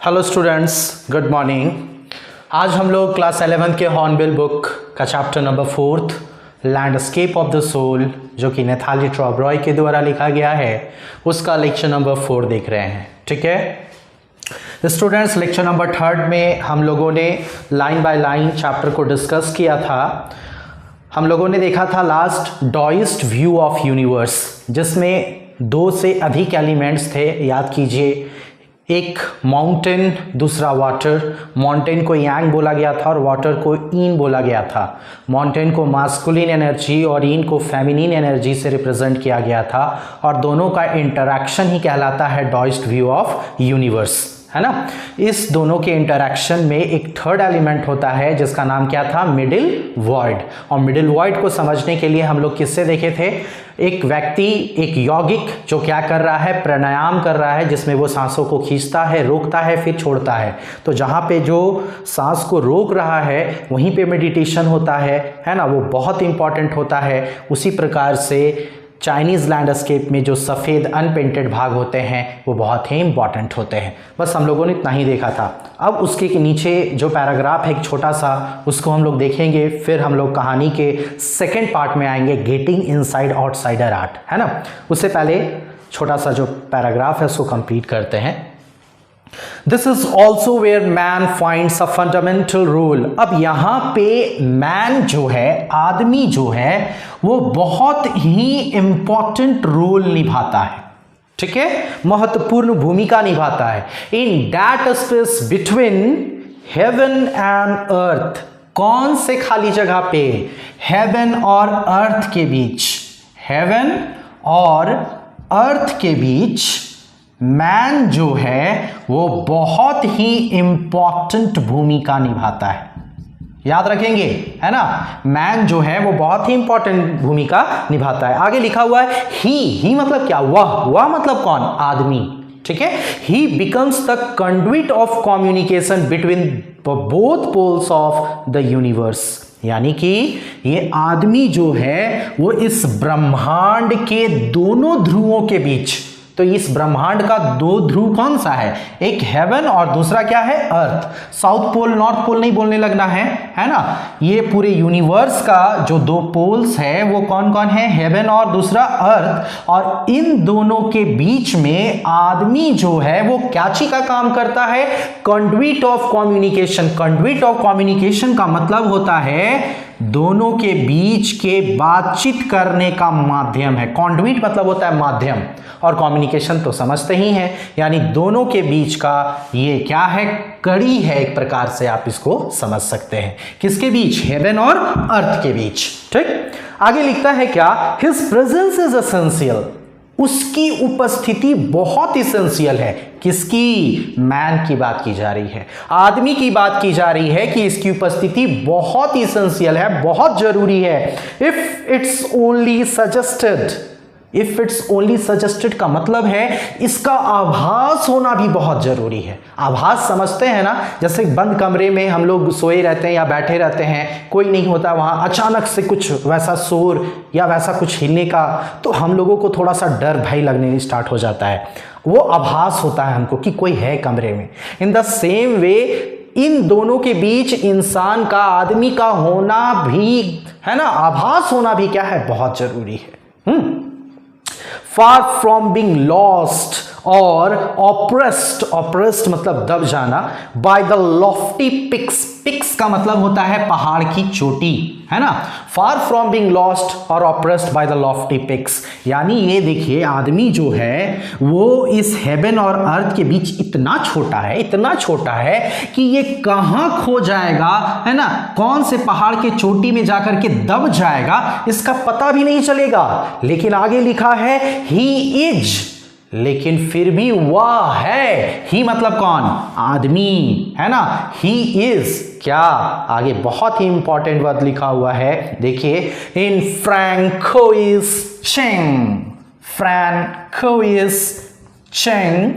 Hello students, good morning. आज हम लोग क्लास 11 के हॉर्नबिल बुक का chapter number 4 landscape of the soul, जो कि नैथाली ट्रॉब्रॉय के द्वारा लिखा गया है, उसका लेक्चर नंबर 4 देख रहे हैं। ठीक है स्टूडेंट्स, लेक्चर नंबर 3 में हम लोगों ने लाइन बाय लाइन चैप्टर को डिस्कस किया था। हम लोगों ने देखा था लास्ट डॉइस्ट व्यू ऑफ यूनिवर्स, जिसमें 2 से अधिक एलिमेंट्स थे। याद कीजिए, एक माउंटेन, दूसरा वाटर। माउंटेन को यांग बोला गया था और वाटर को ईन बोला गया था। माउंटेन को मास्कुलिन एनर्जी और ईन को फेमिनिन एनर्जी से रिप्रेजेंट किया गया था, और दोनों का इंटरैक्शन ही कहलाता है डॉइस्ट व्यू ऑफ यूनिवर्स, है ना। इस दोनों के इंटरैक्शन में एक थर्ड एलिमेंट होता है जिसका नाम क्या था, मिडिल वॉइड। और मिडिल वॉइड को समझने के लिए हम लोग किससे देखे थे, एक व्यक्ति, एक यौगिक जो क्या कर रहा है, प्राणायाम कर रहा है, जिसमें वो सांसों को खींचता है, रोकता है, फिर छोड़ता है। तो जहाँ पे जो सांस को रोक रहा है वहीं पे मेडिटेशन होता है ना, वो बहुत इंपॉर्टेंट होता है। उसी प्रकार से चाइनीज़ लैंडस्केप में जो सफ़ेद अनपेंटेड भाग होते हैं वो बहुत ही इंपॉर्टेंट होते हैं। बस हम लोगों ने इतना ही देखा था। अब उसके नीचे जो पैराग्राफ है एक छोटा सा, उसको हम लोग देखेंगे। फिर हम लोग कहानी के सेकेंड पार्ट में आएंगे, गेटिंग इनसाइड आउटसाइडर आर्ट, है ना। उससे पहले छोटा सा जो पैराग्राफ है उसको कंप्लीट करते हैं। This is also where man finds a fundamental role। अब यहां पे मैन जो है, आदमी जो है, वो बहुत ही इंपॉर्टेंट रोल निभाता है। ठीक है, महत्वपूर्ण भूमिका निभाता है in that space between heaven and अर्थ। कौन से खाली जगह पे, हेवन और अर्थ के बीच। हेवन और अर्थ के बीच मैन जो है वो बहुत ही इंपॉर्टेंट भूमिका निभाता है। याद रखेंगे, है ना। मैन जो है वो बहुत ही इंपॉर्टेंट भूमिका निभाता है। आगे लिखा हुआ है ही मतलब क्या, वह मतलब कौन, आदमी। ठीक है, he becomes the conduit of communication between both poles of the universe. यानी कि ये आदमी जो है वो इस ब्रह्मांड के दोनों ध्रुवों के बीच। तो इस ब्रह्मांड का 2 ध्रुव कौन सा है, एक हेवन और दूसरा क्या है, अर्थ। साउथ पोल नॉर्थ पोल नहीं बोलने लगना है ना। ये पूरे यूनिवर्स का जो 2 पोल्स है वो कौन कौन है, हेवन और दूसरा अर्थ। और इन दोनों के बीच में आदमी जो है वो क्या चीज का काम करता है, conduit of communication. Conduit of communication का मतलब होता है दोनों के बीच के बातचीत करने का माध्यम है। कंडुइट मतलब होता है माध्यम, और कम्युनिकेशन तो समझते ही हैं, यानी दोनों के बीच का ये क्या है, कड़ी है। एक प्रकार से आप इसको समझ सकते हैं, किसके बीच, हेवन और अर्थ के बीच। ठीक, आगे लिखता है क्या, हिज प्रेजेंस इज एसेंशियल। उसकी उपस्थिति बहुत इसेंशियल है। किसकी, मैन की बात की जा रही है, आदमी की बात की जा रही है कि इसकी उपस्थिति बहुत इसेंशियल है, बहुत जरूरी है। If it's only suggested, if it's only suggested का मतलब है इसका आभास होना भी बहुत जरूरी है। आभास समझते हैं ना, जैसे बंद कमरे में हम लोग सोए रहते हैं या बैठे रहते हैं, कोई नहीं होता वहां, अचानक से कुछ वैसा शोर या वैसा कुछ हिलने का, तो हम लोगों को थोड़ा सा डर भय लगने स्टार्ट हो जाता है। वो आभास होता है हमको कि कोई है कमरे में। इन द सेम वे इन दोनों के बीच इंसान का, आदमी का होना भी, है ना, आभास होना भी क्या है, बहुत जरूरी है। Far from being lost और oppressed, oppressed मतलब दब जाना, by the lofty peaks, peaks का मतलब होता है पहाड़ की चोटी, है ना। far from being lost और oppressed by the lofty peaks, यानी ये देखिए आदमी जो है वो इस हेवन और अर्थ के बीच इतना छोटा है, इतना छोटा है कि ये कहां खो जाएगा, है ना, कौन से पहाड़ के चोटी में जाकर के दब जाएगा, इसका पता भी नहीं चलेगा। लेकिन आगे लिखा है he is, लेकिन फिर भी वह है। ही मतलब कौन, आदमी, है ना। ही इज क्या, आगे बहुत ही इंपॉर्टेंट वर्ड लिखा हुआ है, देखिए, in Francois Cheng, Francois Cheng,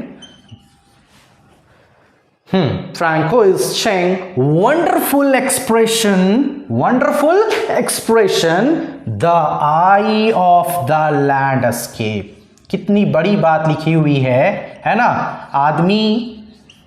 Francois Cheng, wonderful expression, the eye of the landscape। कितनी बड़ी बात लिखी हुई है ना। आदमी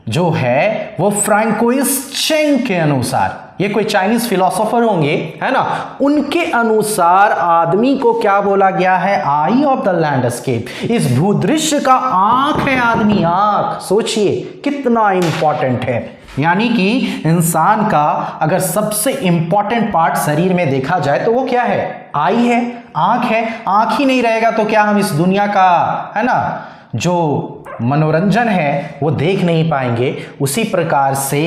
जो है वो फ्रैंकोइस चेंग के अनुसार, ये कोई चाइनीज फिलोसोफर होंगे है ना, उनके अनुसार आदमी को क्या बोला गया है, आई ऑफ द लैंडस्केप। इस भूदृश्य का आंख है आदमी, आंख। सोचिए कितना इंपॉर्टेंट है। यानी कि इंसान का अगर सबसे इंपॉर्टेंट पार्ट शरीर में देखा जाए तो वो क्या है, आई है, आंख है। आंख ही नहीं रहेगा तो क्या हम इस दुनिया का है ना जो मनोरंजन है वो देख नहीं पाएंगे। उसी प्रकार से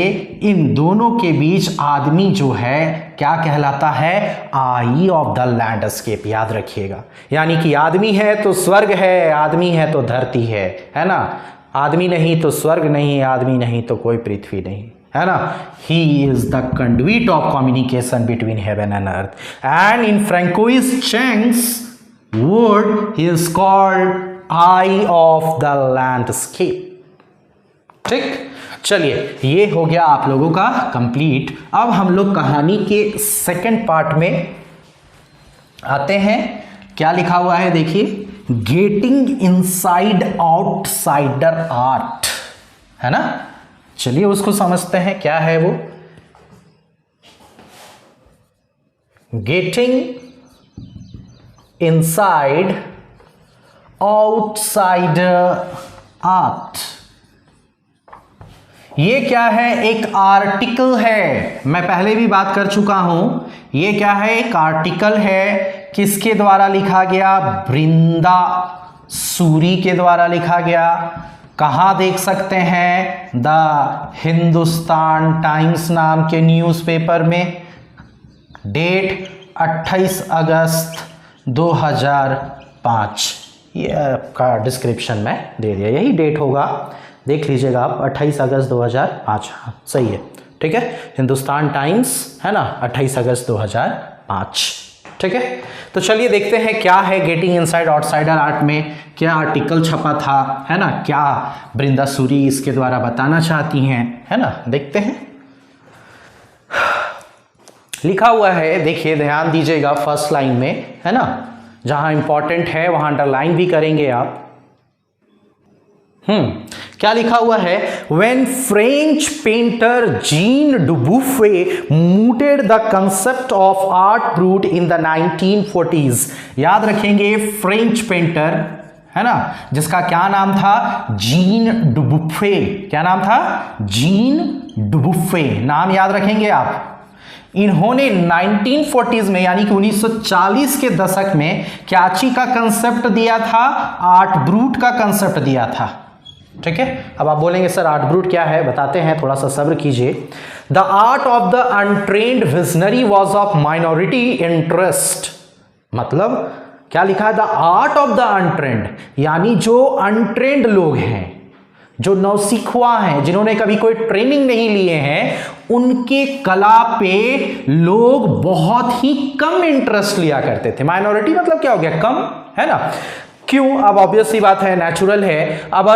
इन दोनों के बीच आदमी जो है क्या कहलाता है, आई ऑफ द लैंडस्केप। याद रखिएगा, यानी कि आदमी है तो स्वर्ग है, आदमी है तो धरती है ना। आदमी नहीं तो स्वर्ग नहीं, आदमी नहीं तो कोई पृथ्वी नहीं, है ना। He is the conduit of communication between heaven and earth. And in Francois Cheng's word he is called eye of the landscape. ठीक, चलिए ये हो गया आप लोगों का कंप्लीट। अब हम लोग कहानी के सेकंड पार्ट में आते हैं। क्या लिखा हुआ है देखिए, गेटिंग इनसाइड आउटसाइडर आर्ट, है ना। चलिए उसको समझते हैं, क्या है वो। गेटिंग इनसाइड आउटसाइडर आर्ट, ये क्या है, एक आर्टिकल है। मैं पहले भी बात कर चुका हूं, ये क्या है, एक आर्टिकल है। किसके द्वारा लिखा गया, बृंदा सूरी के द्वारा लिखा गया। कहां देख सकते हैं, द हिंदुस्तान टाइम्स नाम के न्यूज़पेपर में। डेट 28 अगस्त 2005। ये आपका डिस्क्रिप्शन में दे दिया, यही डेट होगा, देख लीजिएगा आप, 28 अगस्त 2005। हाँ सही है, ठीक है। हिंदुस्तान टाइम्स है ना, 28 अगस्त 2005, ठीक है। तो चलिए देखते हैं क्या है गेटिंग इनसाइड आउटसाइडर आर्ट में, क्या आर्टिकल छपा था, है ना, क्या बृंदा सूरी इसके द्वारा बताना चाहती हैं, है ना। देखते हैं, लिखा हुआ है, देखिए ध्यान दीजिएगा फर्स्ट लाइन में, है ना। जहां इंपॉर्टेंट है वहां अंडरलाइन भी करेंगे आप। क्या लिखा हुआ है, when French painter Jean Dubuffet mooted the concept of art brut in the 1940s। याद रखेंगे, फ्रेंच पेंटर है ना, जिसका क्या नाम था, जीन डुबुफे। क्या नाम था, जीन डुबुफे, नाम याद रखेंगे आप। इन्होंने 1940s में यानी कि 1940 के दशक में क्याची का कंसेप्ट दिया था, आर्ट ब्रूट का कंसेप्ट दिया था, ठीक है। अब आप बोलेंगे सर आर्ट ब्रूट क्या है, बताते हैं, थोड़ा सा सब्र कीजिए। The art of the untrained visionary was of minority interest. मतलब क्या लिखा है, the art of the untrained, यानी जो अनट्रेन्ड लोग हैं, जो नौसिखुआ हैं, जिन्होंने कभी कोई ट्रेनिंग नहीं लिए हैं, उनके कला पे लोग बहुत ही कम इंटरेस्ट लिया करते थे। माइनॉरिटी मतलब क्या हो गया, कम, है ना। क्यों, अब ऑब्वियस सी बात है, नेचुरल है। अब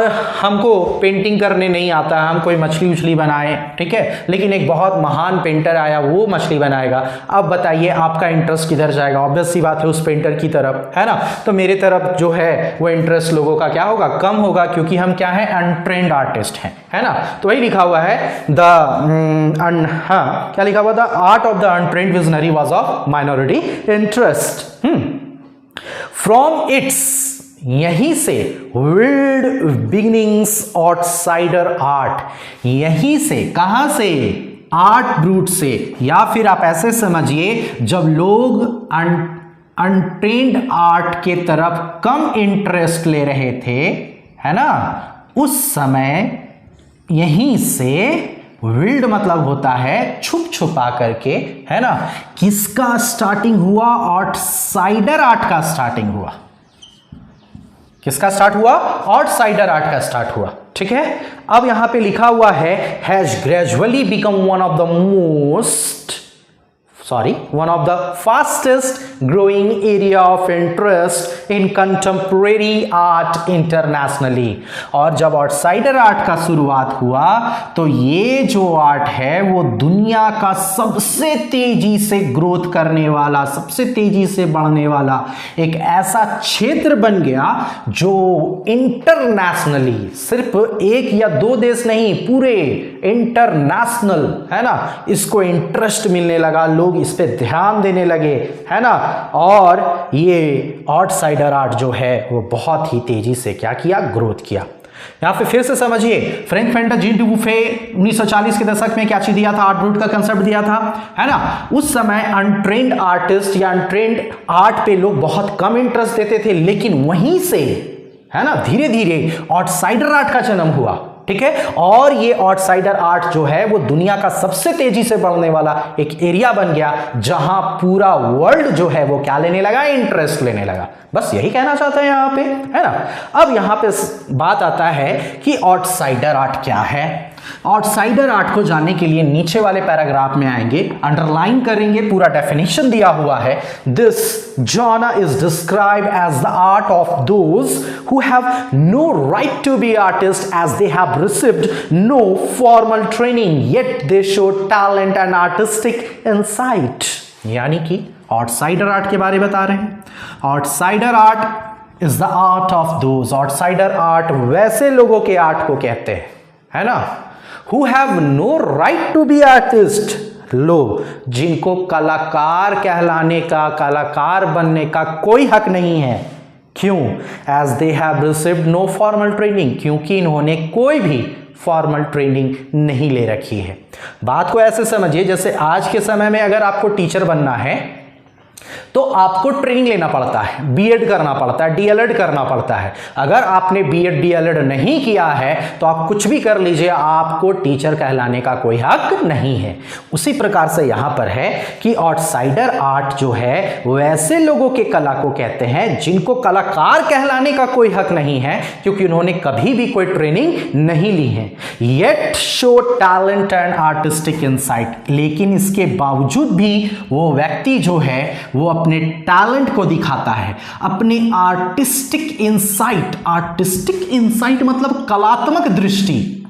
हमको पेंटिंग करने नहीं आता, हम कोई मछली उछली बनाए, ठीक है, लेकिन एक बहुत महान पेंटर आया, वो मछली बनाएगा। अब बताइए आपका इंटरेस्ट किधर जाएगा, ऑब्वियस सी बात है उस पेंटर की तरफ, है ना। तो मेरे तरफ जो है वो इंटरेस्ट लोगों का क्या होगा, कम होगा, क्योंकि हम क्या है, अनट्रेंड आर्टिस्ट हैं, है ना। तो वही लिखा हुआ है, क्या लिखा हुआ, the art of the untrained visionary was of minority interest. From its, यहीं से विल्ड बिगिनिंग्स आउटसाइडर आर्ट, यहीं से, कहां से, आर्ट ब्रूट से, या फिर आप ऐसे समझिए जब लोग अनट्रेन्ड आर्ट के तरफ कम इंटरेस्ट ले रहे थे, है ना, उस समय यहीं से विल्ड मतलब होता है छुप छुपा करके, है ना, किसका स्टार्टिंग हुआ, आउटसाइडर आर्ट का स्टार्टिंग हुआ। किसका स्टार्ट हुआ, आउटसाइडर आर्ट का स्टार्ट हुआ, ठीक है। अब यहां पे लिखा हुआ है, has gradually become one of the most, one of the fastest growing area of interest in contemporary art internationally। और जब आउटसाइडर आर्ट का शुरुआत हुआ तो ये जो आर्ट है वो दुनिया का सबसे तेजी से ग्रोथ करने वाला, सबसे तेजी से बढ़ने वाला एक ऐसा क्षेत्र बन गया जो इंटरनेशनली, सिर्फ एक या दो देश नहीं, पूरे इंटरनेशनल, है ना, इसको इंटरेस्ट मिलने लगा, लोग इस पे ध्यान देने लगे, है ना। और ये आउटसाइडर आर्ट जो है वो बहुत ही तेजी से क्या किया, ग्रोथ किया। यहां पे फिर से समझिए, फ्रेंच पेंटर जीन डुबुफे 1940 के दशक में क्या चीज दिया था, आर्ट ब्रूट का कंसेप्ट दिया था, है ना। उस समय अनट्रेंड आर्टिस्ट या अनट्रेंड आर्ट पे लोग बहुत कम इंटरेस्ट देते थे, लेकिन वहीं से, है ना, धीरे धीरे आउटसाइडर आर्ट का जन्म हुआ, ठीक है। और ये आउटसाइडर आर्ट जो है वो दुनिया का सबसे तेजी से बढ़ने वाला एक एरिया बन गया, जहां पूरा वर्ल्ड जो है वो क्या लेने लगा, इंटरेस्ट लेने लगा। बस यही कहना चाहते हैं यहां पे, है ना। अब यहां पे बात आता है कि आउटसाइडर आर्ट क्या है। आउटसाइडर आर्ट को जानने के लिए नीचे वाले पैराग्राफ में आएंगे, अंडरलाइन करेंगे, पूरा डेफिनेशन दिया हुआ है। This genre is described as the art of those who have no right to be artists, as they have received no formal training, yet they show talent and artistic insight। यानी कि outsider art के बारे में बता रहे हैं। Outsider art is the art of those, outsider art वैसे लोगों के आर्ट को कहते हैं, है ना, who have no right to be artist, लोग जिनको कलाकार कहलाने का, कलाकार बनने का कोई हक नहीं है। क्यों? As they have received no formal training, क्योंकि इन्होंने कोई भी फॉर्मल ट्रेनिंग नहीं ले रखी है। बात को ऐसे समझिए, जैसे आज के समय में अगर आपको टीचर बनना है तो आपको ट्रेनिंग लेना पड़ता है, बीएड करना पड़ता है, डीएलएड करना पड़ता है। अगर आपने बीएड डीएलएड नहीं किया है तो आप कुछ भी कर लीजिए, आपको टीचर कहलाने का कोई हक नहीं है। उसी प्रकार से यहां पर है कि आउटसाइडर आर्ट जो है वैसे लोगों के कला को कहते हैं जिनको कलाकार कहलाने का कोई हक नहीं है, क्योंकि उन्होंने कभी भी कोई ट्रेनिंग नहीं ली है। Yet show talent and artistic insight, लेकिन इसके बावजूद भी वो व्यक्ति जो है वो अपने टैलेंट को दिखाता है, अपने आर्टिस्टिक इंसाइट मतलब कलात्मक दृष्टि,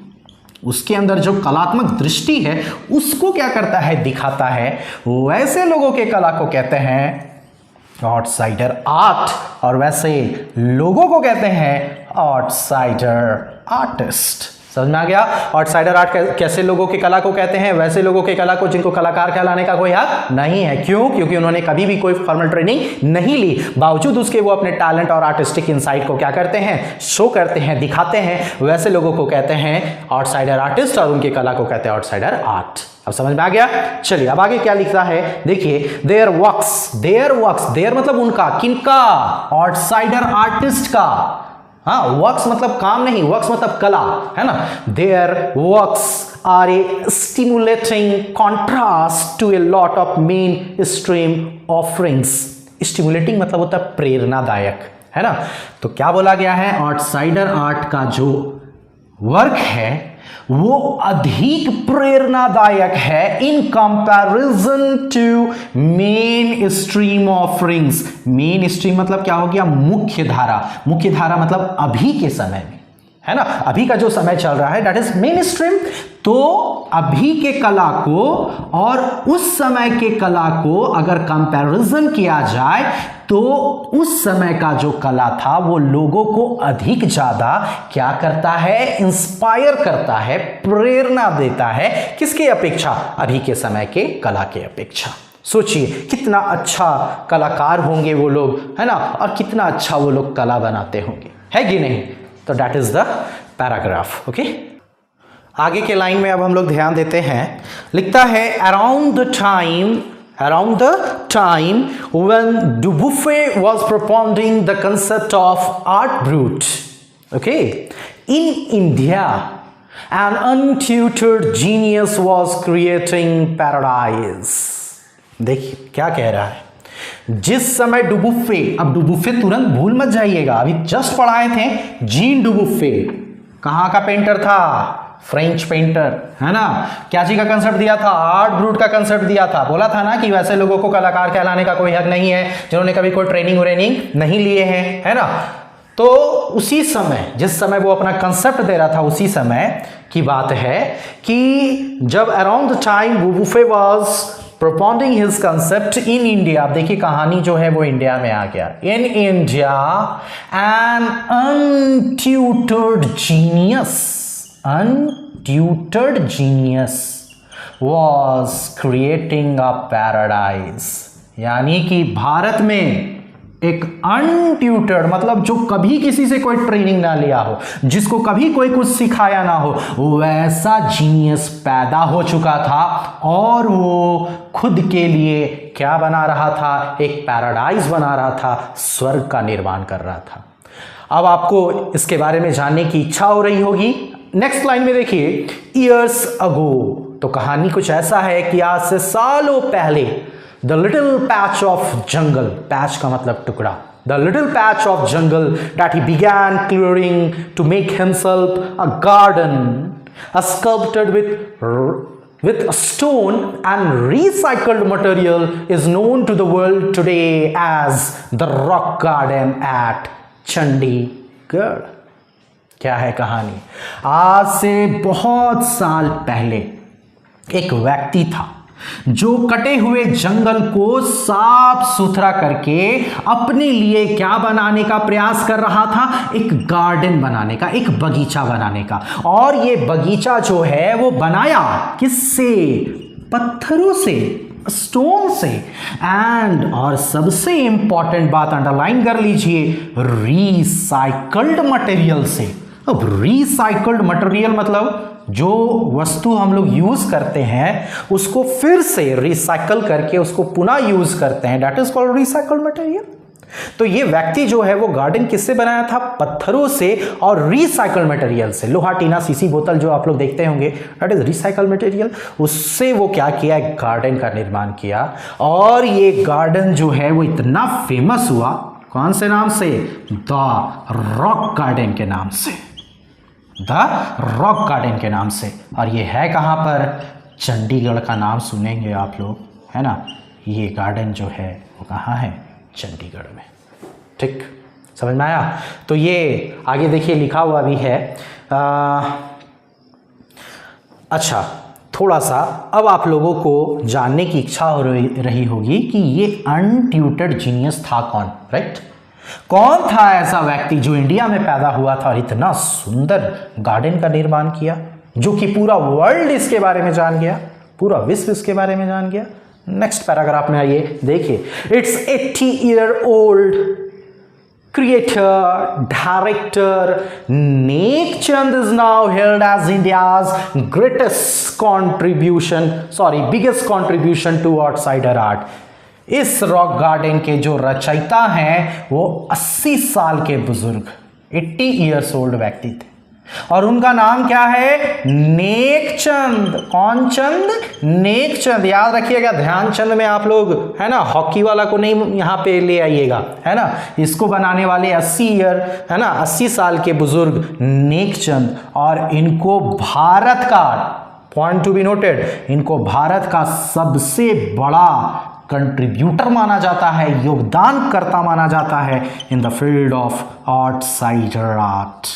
उसके अंदर जो कलात्मक दृष्टि है उसको क्या करता है, दिखाता है। वैसे लोगों के कला को कहते हैं आउटसाइडर आर्ट, और वैसे लोगों को कहते हैं आउटसाइडर आर्टिस्ट। समझ में आ गया? आउटसाइडर आर्ट कैसे लोगों की कला को कहते हैं, वैसे लोगों की कला को जिनको कलाकार कहलाने का कोई हक नहीं है। क्यों? क्योंकि उन्होंने कभी भी कोई फॉर्मल ट्रेनिंग नहीं ली, बावजूद उसके वो अपने टैलेंट और आर्टिस्टिक इंसाइट को क्या करते हैं, शो करते हैं, दिखाते हैं। वैसे लोगों को कहते हैं आउटसाइडर आर्टिस्ट, और उनकी कला को कहते हैं आउटसाइडर आर्ट। अब समझ में आ गया? चलिए अब आगे क्या लिखता है, देखिए, देयर वर्क्स, देयर मतलब उनका, किनका, आउटसाइडर आर्टिस्ट का। हाँ, वर्क्स मतलब काम नहीं, वर्क्स मतलब कला, है ना। Their works are a stimulating contrast to a lot of main stream offerings. Stimulating मतलब होता है प्रेरणादायक, है ना। तो क्या बोला गया है, आउटसाइडर आर्ट का जो वर्क है वो अधिक प्रेरणादायक है in comparison to main stream offerings. Main stream मतलब क्या हो गया, मुख्य धारा। मुख्य धारा मतलब अभी के समय में, है ना, अभी का जो समय चल रहा है दैट इज मेन स्ट्रीम। तो अभी के कला को और उस समय के कला को अगर कंपैरिजन किया जाए तो उस समय का जो कला था वो लोगों को अधिक ज्यादा क्या करता है, इंस्पायर करता है, प्रेरणा देता है। किसके अपेक्षा? अभी के समय के कला के अपेक्षा। सोचिए कितना अच्छा कलाकार होंगे वो लोग, है ना, और कितना अच्छा वो लोग कला बनाते होंगे, है कि नहीं। तो that is the paragraph. Okay, आगे के लाइन में अब हम लोग ध्यान देते हैं। लिखता है around the time when Dubuffet was propounding the concept of art brut, okay, in India, an untutored genius was creating paradise। देखिए क्या कह रहा है, जिस समय डुबुफे, अब डुबुफे तुरंत भूल मत जाइएगा, अभी जस्ट पढ़ाए थे, जीन डुबुफे कहाँ का पेंटर था, फ्रेंच पेंटर, है ना। क्या चीज का कंसेप्ट दिया था? आर्ट ब्रूट का कंसेप्ट दिया था। बोला था ना कि वैसे लोगों को कलाकार कहलाने का कोई हक नहीं है जिन्होंने कभी कोई ट्रेनिंग नहीं लिए हैं, है ना। तो उसी समय, जिस समय वो अपना कंसेप्ट दे रहा था, उसी समय की बात है कि जब around the time buffet was propounding his concept in India, आप देखिए कहानी जो है वो इंडिया में आ गया। In India, an untutored genius was creating a paradise, यानी कि भारत में एक अनट्यूटर्ड मतलब जो कभी किसी से कोई ट्रेनिंग ना लिया हो, जिसको कभी कोई कुछ सिखाया ना हो, वैसा जीनियस पैदा हो चुका था और वो खुद के लिए क्या बना रहा था? एक पैराडाइज बना रहा था, स्वर्ग का निर्माण कर रहा था। अब आपको इसके बारे में जानने की इच्छा हो रही होगी। नेक्स्ट लाइन में देखिए, ईयर्स अगो, तो कहानी कुछ ऐसा है कि आज से सालों पहले The little patch of jungle, patch का मतलब टुकड़ा, the little patch of jungle that he began clearing to make himself a garden, sculpted with stone and recycled material, is known to the world today as the Rock Garden at Chandigarh। क्या है कहानी? आज से बहुत साल पहले एक व्यक्ति था जो कटे हुए जंगल को साफ सुथरा करके अपने लिए क्या बनाने का प्रयास कर रहा था? एक गार्डन बनाने का, एक बगीचा बनाने का। और ये बगीचा जो है वो बनाया किससे? पत्थरों से, स्टोन से, एंड और सबसे इंपॉर्टेंट बात अंडरलाइन कर लीजिए, रिसाइकल्ड मटेरियल से। अब रिसाइकल्ड मटेरियल मतलब जो वस्तु हम लोग यूज करते हैं उसको फिर से रिसाइकल करके उसको पुनः यूज करते हैं, that is called recycled material. तो ये व्यक्ति जो है वो गार्डन किससे बनाया था? पत्थरों से और रिसाइकल्ड मटेरियल से। लोहा, टीना, सीसी बोतल जो आप लोग देखते होंगे, दैट इज रिसाइकल्ड मटेरियल। उससे वो क्या किया? एक गार्डन का निर्माण किया। और ये गार्डन जो है वो इतना फेमस हुआ, कौन से नाम से? द रॉक गार्डन के नाम से, द रॉक गार्डन के नाम से। और ये है कहाँ पर? चंडीगढ़ का नाम सुनेंगे आप लोग, है ना। ये गार्डन जो है वो कहाँ है? चंडीगढ़ में। ठीक, समझ में आया? तो ये आगे देखिए लिखा हुआ भी है। अच्छा, थोड़ा सा अब आप लोगों को जानने की इच्छा हो रही होगी कि ये अनट्यूटर्ड जीनियस था कौन, राइट? कौन था ऐसा व्यक्ति जो इंडिया में पैदा हुआ था और इतना सुंदर गार्डन का निर्माण किया, जो कि पूरा वर्ल्ड इसके बारे में जान गया, पूरा विश्व इसके बारे में जान गया? नेक्स्ट पैराग्राफ में आइए, देखिए। It's 80-year-old creator, director Nek Chand is now held as India's biggest contribution to outsider art। इस रॉक गार्डन के जो रचयिता हैं वो 80 साल के बुजुर्ग, 80 इयर्स ओल्ड व्यक्ति थे और उनका नाम क्या है? नेक चंद। कौन चंद? नेक चंद। याद रखिएगा, ध्यानचंद में आप लोग, है ना, हॉकी वाला को नहीं यहाँ पे ले आइएगा, है ना। इसको बनाने वाले 80 साल के बुजुर्ग नेक चंद, और इनको भारत का, पॉइंट टू बी नोटेड, इनको भारत का सबसे बड़ा कंट्रीब्यूटर माना जाता है, योगदानकर्ता माना जाता है in the field of outsider art.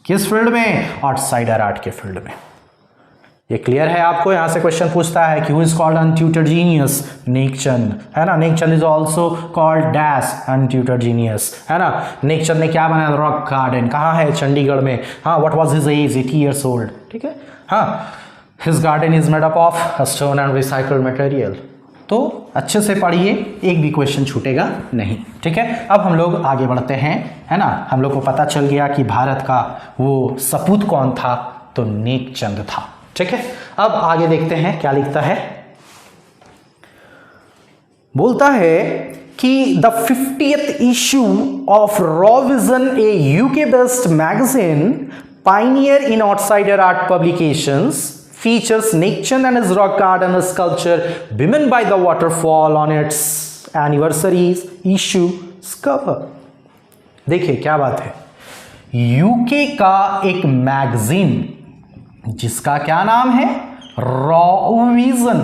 किस फील्ड में? आउटसाइडर आर्ट के फील्ड में। ये क्लियर है आपको? यहां से क्वेश्चन पूछता है कि who is called untutored genius? Nek Chand, है ना। Nek Chand is also called dash untutored genius, है ना। नेक चंद ने क्या बनाया? Rock garden. कहाँ है? चंडीगढ़ में। हाँ, what was his age? 80 years old। ठीक है, हाँ। His garden is made up of stone and recycled material. तो अच्छे से पढ़िए, एक भी क्वेश्चन छूटेगा नहीं। ठीक है, अब हम लोग आगे बढ़ते हैं, है ना। हम लोग को पता चल गया कि भारत का वो सपूत कौन था, तो नेक चंद था। ठीक है, अब आगे देखते हैं क्या लिखता है। बोलता है कि the 50th issue of Raw Vision, a UK based magazine pioneer in outsider art publications, features Nek Chand and his rock garden sculpture Women by the Waterfall on its anniversaries issue's cover। देखिए क्या बात है, UK का एक magazine जिसका क्या नाम है? Raw vision.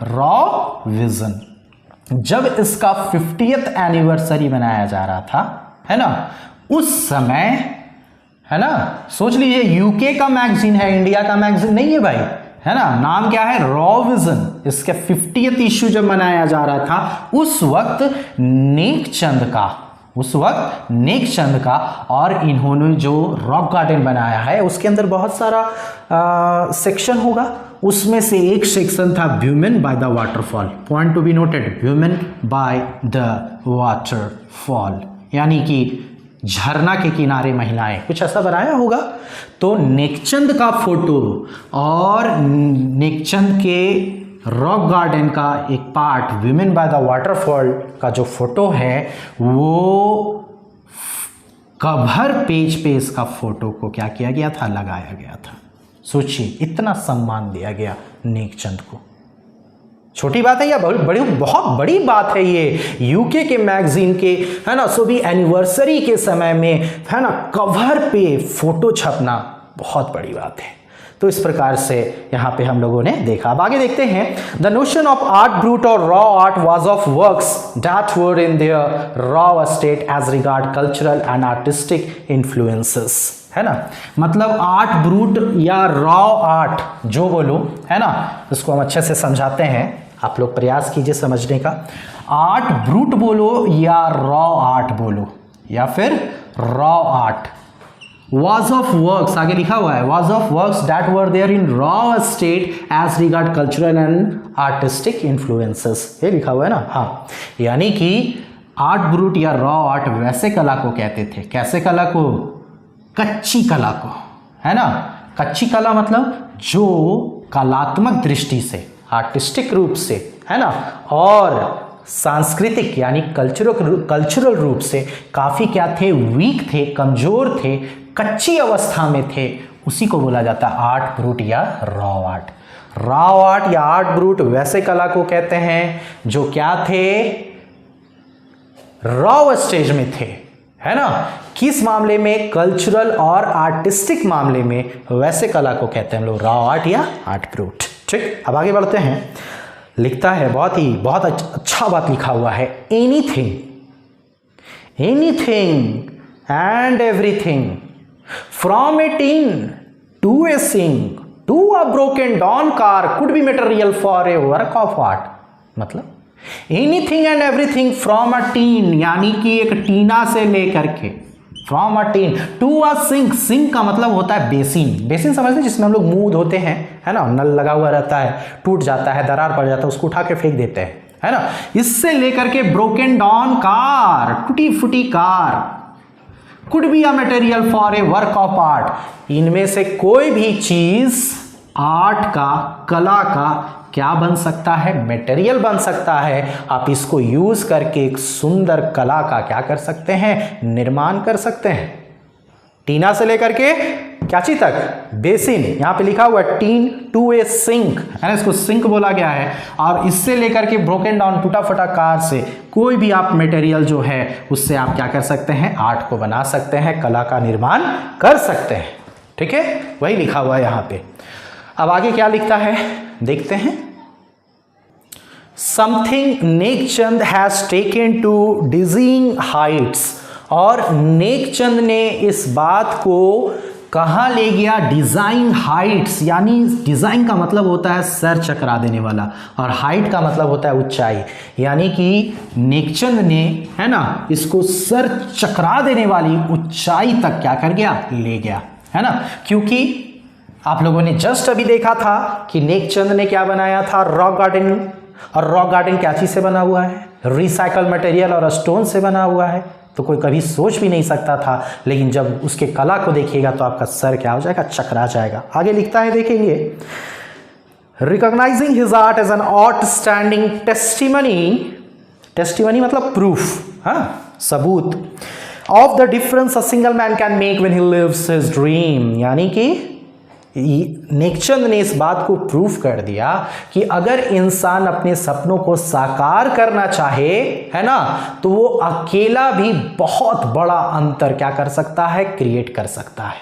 Raw vision. जब इसका 50th एनिवर्सरी मनाया जा रहा था, है ना, उस समय, है ना, सोच लीजिए यूके का मैगजीन है, इंडिया का मैगजीन नहीं है भाई, है ना, नाम क्या है? Raw vision. इसके 50th इश्यू जब मनाया जा रहा था उस वक्त नेकचंद का और इन्होंने जो रॉक गार्डन बनाया है उसके अंदर बहुत सारा सेक्शन होगा। उसमें से एक सेक्शन था women by the waterfall. Point to be noted, women by the waterfall, यानी कि झरना के किनारे महिलाएं, कुछ ऐसा बनाया होगा। तो नेकचंद का फोटो और नेकचंद के रॉक गार्डन का एक part women by the waterfall का जो फोटो है वो कवर पेज पे इसका फोटो को क्या किया गया था? लगाया गया था। सोचिए, इतना सम्मान दिया गया नेकचंद को। छोटी बात है या बहुत बड़ी बात है ये? यूके के मैगजीन के, है ना, सो भी एनिवर्सरी के समय में, है ना, कवर पे फोटो छपना बहुत बड़ी बात है। तो इस प्रकार से यहाँ पे हम लोगों ने देखा। अब आगे देखते हैं। The notion of art brut और raw art was of works that were in their raw state as regard cultural and artistic influences, है ना। मतलब आर्ट ब्रूट या रॉ आर्ट जो बोलो, है ना, इसको हम अच्छे से समझाते हैं, आप लोग प्रयास कीजिए समझने का। आर्ट ब्रूट बोलो या रॉ आर्ट बोलो या फिर raw art. was of works, आगे लिखा हुआ है, was of works that were there in raw state as regard cultural and artistic influences, ये लिखा हुआ है ना। हाँ, यानी कि आर्ट ब्रूट या रॉ आर्ट वैसे कला को कहते थे। कैसे कला को? कच्ची कला को, है ना। कच्ची कला मतलब जो कलात्मक दृष्टि से, आर्टिस्टिक रूप से, है ना, और सांस्कृतिक यानी कल्चरल रूप से काफ़ी क्या थे? वीक थे, कमज़ोर थे, कच्ची अवस्था में थे, उसी को बोला जाता है आर्ट ब्रूट या रॉ आर्ट। रॉ आर्ट या आर्ट ब्रूट वैसे कला को कहते हैं जो क्या थे? रॉ स्टेज में थे, है ना। किस मामले में? कल्चरल और आर्टिस्टिक मामले में वैसे कला को कहते हैं हम लोग रॉ आर्ट या आर्ट ब्रूट। ठीक, अब आगे बढ़ते हैं। लिखता है बहुत अच्छा बात लिखा हुआ है। Anything and everything from a tin to a sink to a broken down car could be material for a work of art. मतलब anything and everything from a tin, यानी कि एक टीना से लेकर के, from a tin to a sink. Sink का मतलब होता है बेसिन। बेसिन समझते हैं जिसमें हम लोग मुंह धोते हैं, है ना। नल लगा हुआ रहता है, टूट जाता है, दरार पड़ जाता है, उसको उठा के फेंक देते हैं, है ना। इससे लेकर के ब्रोकन डाउन कार, टूटी फूटी car, could be a material for a work of art. इनमें से कोई भी चीज आर्ट का, कला का क्या बन सकता है? मटेरियल बन सकता है। आप इसको यूज करके एक सुंदर कला का क्या कर सकते हैं? निर्माण कर सकते हैं। टीना से लेकर के क्या चीज तक? बेसिन। यहां पे लिखा हुआ है टीन टू ए सिंक, है ना, इसको सिंक बोला गया है। और इससे लेकर के ब्रोकन डाउन, टूटा फटा कार से कोई भी आप मटेरियल जो है उससे आप क्या कर सकते हैं? आर्ट को बना सकते हैं, कला का निर्माण कर सकते हैं। ठीक है, वही लिखा हुआ है यहां पे। अब आगे क्या लिखता है देखते हैं। Something Nek Chand has taken to dizzying heights, और नेकचंद ने इस बात को कहाँ ले गया? डिजाइन हाइट्स, यानी डिजाइन का मतलब होता है सर चकरा देने वाला, और हाइट का मतलब होता है ऊंचाई। यानी कि नेकचंद ने, है ना, इसको सर चकरा देने वाली ऊंचाई तक क्या कर गया? ले गया, है ना। क्योंकि आप लोगों ने जस्ट अभी देखा था कि नेकचंद ने क्या बनाया था? Rock garden. और रॉक गार्डन क्या चीज से बना हुआ है? रिसाइकल मटेरियल और स्टोन से बना हुआ है। तो कोई कभी सोच भी नहीं सकता था, लेकिन जब उसके कला को देखिएगा तो आपका सर क्या हो जाएगा? चकरा जाएगा। आगे लिखता है, देखेंगे। Recognizing his art as an outstanding testimony मतलब प्रूफ, हाँ, सबूत of the difference a single man can make when he lives his dream. यानी कि नेकचंद ने इस बात को प्रूफ कर दिया कि अगर इंसान अपने सपनों को साकार करना चाहे, है ना, तो वो अकेला भी बहुत बड़ा अंतर क्या कर सकता है? क्रिएट कर सकता है।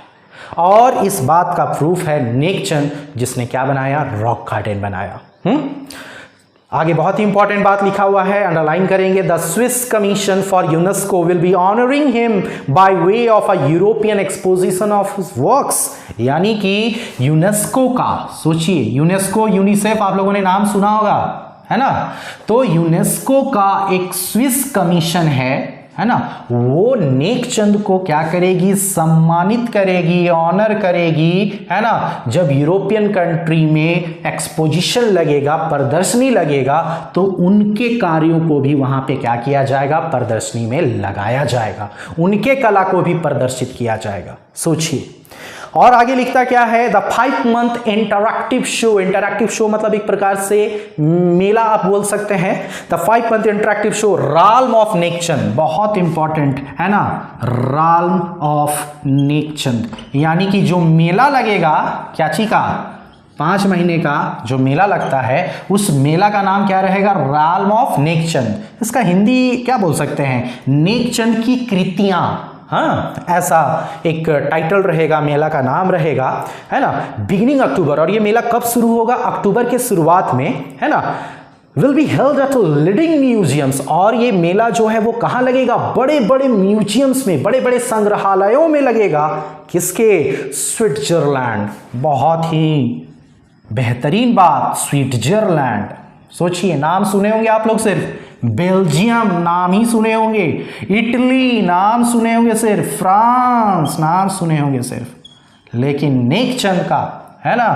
और इस बात का प्रूफ है नेकचंद, जिसने क्या बनाया, रॉक गार्डन बनाया। आगे बहुत ही इंपॉर्टेंट बात लिखा हुआ है, अंडरलाइन करेंगे। The Swiss commission for UNESCO will be honouring him by way of a European exposition of his works. यानी कि यूनेस्को का, सोचिए, यूनेस्को, यूनिसेफ आप लोगों ने नाम सुना होगा, है ना। तो यूनेस्को का एक स्विस कमीशन है ना, वो नेकचंद को क्या करेगी, सम्मानित करेगी, ऑनर करेगी, है ना। जब यूरोपियन कंट्री में एक्सपोजिशन लगेगा, प्रदर्शनी लगेगा, तो उनके कार्यों को भी वहां पे क्या किया जाएगा, प्रदर्शनी में लगाया जाएगा, उनके कला को भी प्रदर्शित किया जाएगा। सोचिए। और आगे लिखता क्या है, the 5 month interactive show. Interactive show मतलब एक प्रकार से मेला आप बोल सकते हैं। The 5 month interactive show realm of Nek Chand, बहुत इंपॉर्टेंट है ना, राल्म ऑफ नेकचंद, यानी कि जो मेला लगेगा क्याची का, 5 महीने का जो मेला लगता है, उस मेला का नाम क्या रहेगा, राल्म ऑफ नेकचंद। इसका हिंदी क्या बोल सकते हैं, नेकचंद की कृतियां, हाँ, ऐसा एक टाइटल रहेगा, मेला का नाम रहेगा, है ना। बिगिनिंग अक्टूबर, और ये मेला कब शुरू होगा, अक्टूबर के शुरुआत में, है ना। Will be held at leading museums, और ये मेला जो है वो कहाँ लगेगा, बड़े बड़े म्यूजियम्स में, बड़े बड़े संग्रहालयों में लगेगा। किसके, स्विट्जरलैंड। बहुत ही बेहतरीन बात, स्विट्जरलैंड। सोचिए, नाम सुने होंगे आप लोग, सिर्फ बेल्जियम नाम ही सुने होंगे, इटली नाम सुने होंगे सिर्फ, फ्रांस नाम सुने होंगे सिर्फ, लेकिन नेकचंद का, है ना,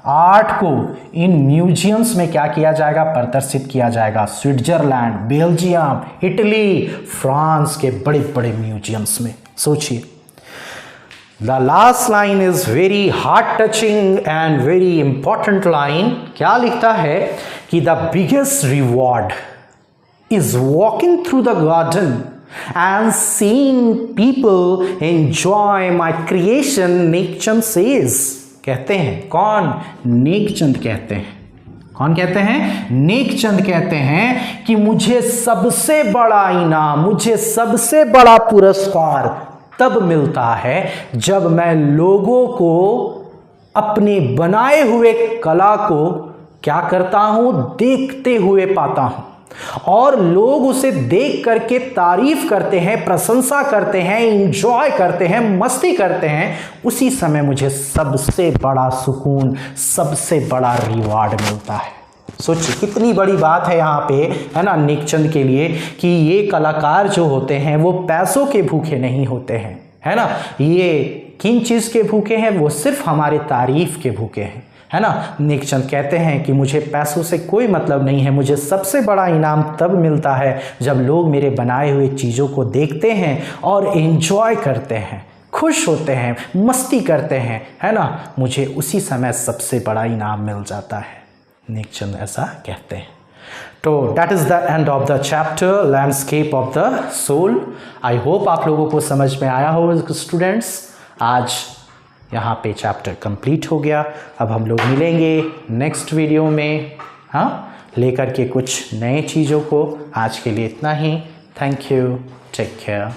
आर्ट को इन म्यूजियम्स में क्या किया जाएगा, प्रदर्शित किया जाएगा। स्विट्जरलैंड, बेल्जियम, इटली, फ्रांस के बड़े बड़े म्यूजियम्स में। सोचिए। The last line is very heart touching and very important line. क्या लिखता है कि the biggest reward is walking through the garden and seeing people enjoy my creation, Nek Chand says। कहते हैं कौन, नेकचंद कहते हैं, कौन कहते हैं, नेकचंद कहते हैं कि मुझे सबसे बड़ा इनाम, मुझे सबसे बड़ा पुरस्कार तब मिलता है जब मैं लोगों को अपने बनाए हुए कला को क्या करता हूं, देखते हुए पाता हूं, और लोग उसे देख करके तारीफ करते हैं, प्रशंसा करते हैं, इंजॉय करते हैं, मस्ती करते हैं। उसी समय मुझे सबसे बड़ा सुकून, सबसे बड़ा रिवार्ड मिलता है। सोचिए कितनी बड़ी बात है यहाँ पे, है ना, नेकचंद के लिए, कि ये कलाकार जो होते हैं वो पैसों के भूखे नहीं होते हैं, है ना। ये किन चीज के भूखे हैं, वो सिर्फ हमारे तारीफ के भूखे हैं, है ना। नेकचंद कहते हैं कि मुझे पैसों से कोई मतलब नहीं है, मुझे सबसे बड़ा इनाम तब मिलता है जब लोग मेरे बनाए हुए चीज़ों को देखते हैं और एंजॉय करते हैं, खुश होते हैं, मस्ती करते हैं, है ना। मुझे उसी समय सबसे बड़ा इनाम मिल जाता है। नेकचंद ऐसा कहते हैं। तो that is the end of the chapter landscape of the soul. I hope आप लोगों को समझ में आया हो स्टूडेंट्स। आज यहाँ पे चैप्टर कंप्लीट हो गया। अब हम लोग मिलेंगे नेक्स्ट वीडियो में, हाँ, लेकर के कुछ नए चीज़ों को। आज के लिए इतना ही। Thank you, take care.